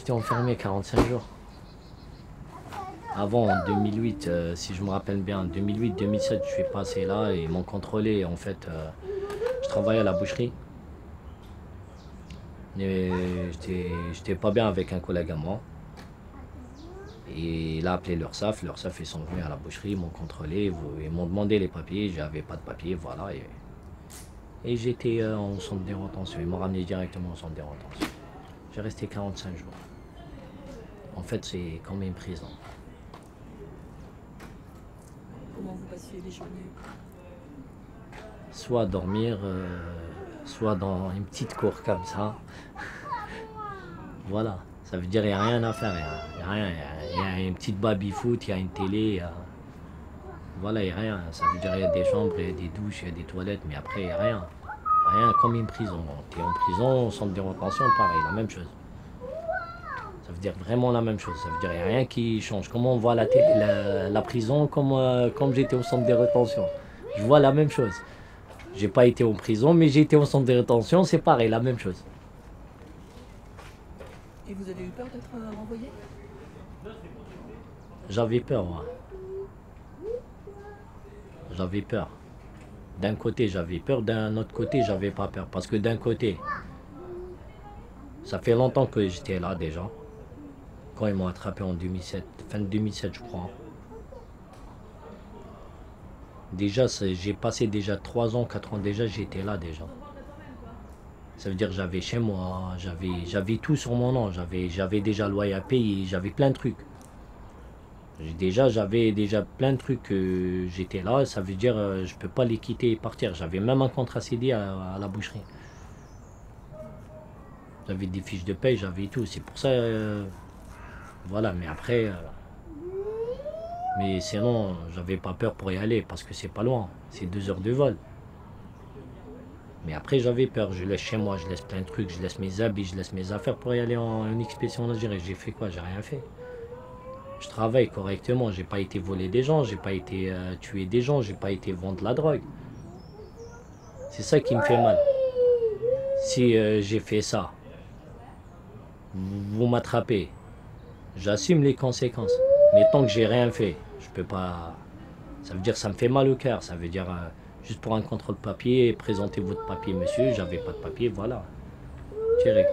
J'étais enfermé 45 jours. Avant, en 2008, si je me rappelle bien, en 2008-2007, je suis passé là et ils m'ont contrôlé. En fait, je travaillais à la boucherie. Et j'étais pas bien avec un collègue à moi. Et il a appelé l'URSSAF, ils sont venus à la boucherie, ils m'ont contrôlé, ils m'ont demandé les papiers, j'avais pas de papiers, voilà. Et j'étais en centre de rétention, ils m'ont ramené directement au centre de rétention. J'ai resté 45 jours. En fait, c'est comme une prison. Comment vous passiez les journées? Soit dormir, soit dans une petite cour comme ça. Voilà, ça veut dire qu'il n'y a rien à faire, il y a rien. Il y a une petite baby-foot, il y a une télé, voilà, il n'y a rien. Ça veut dire qu'il y a des chambres, il y a des douches, il y a des toilettes, mais après, il n'y a rien. Rien comme une prison. Tu es en prison, au centre de rétention, pareil, la même chose. Ça veut dire vraiment la même chose. Ça veut dire qu'il n'y a rien qui change. Comment on voit la prison comme j'étais au centre de rétention. Je vois la même chose. J'ai pas été en prison, mais j'ai été au centre de rétention, c'est pareil, la même chose. Et vous avez eu peur d'être renvoyé? J'avais peur, moi. J'avais peur. D'un côté, j'avais peur, d'un autre côté, j'avais pas peur. Parce que d'un côté, ça fait longtemps que j'étais là déjà. Quand ils m'ont attrapé en 2007, fin de 2007, je crois. Déjà, j'ai passé déjà 3 ans, 4 ans déjà, j'étais là déjà. Ça veut dire que j'avais chez moi, j'avais tout sur mon nom, j'avais déjà le loyer à payer, j'avais plein de trucs. J'avais déjà plein de trucs que j'étais là, ça veut dire je peux pas les quitter et partir. J'avais même un contrat CD à la boucherie. J'avais des fiches de paye, j'avais tout. C'est pour ça, voilà, mais après, mais sinon, j'avais pas peur pour y aller parce que c'est pas loin, c'est 2 heures de vol. Mais après, j'avais peur, je laisse chez moi, je laisse plein de trucs, je laisse mes habits, je laisse mes affaires pour y aller en expédition en Algérie. J'ai fait quoi? J'ai rien fait. Je travaille correctement, j'ai pas été voler des gens, j'ai pas été tuer des gens, j'ai pas été vendre la drogue. C'est ça qui me fait mal. Si j'ai fait ça, vous m'attrapez, j'assume les conséquences. Mais tant que j'ai rien fait, je peux pas. Ça veut dire que ça me fait mal au cœur. Ça veut dire juste pour un contrôle papier, présentez votre papier, monsieur, j'avais pas de papier, voilà. Direct.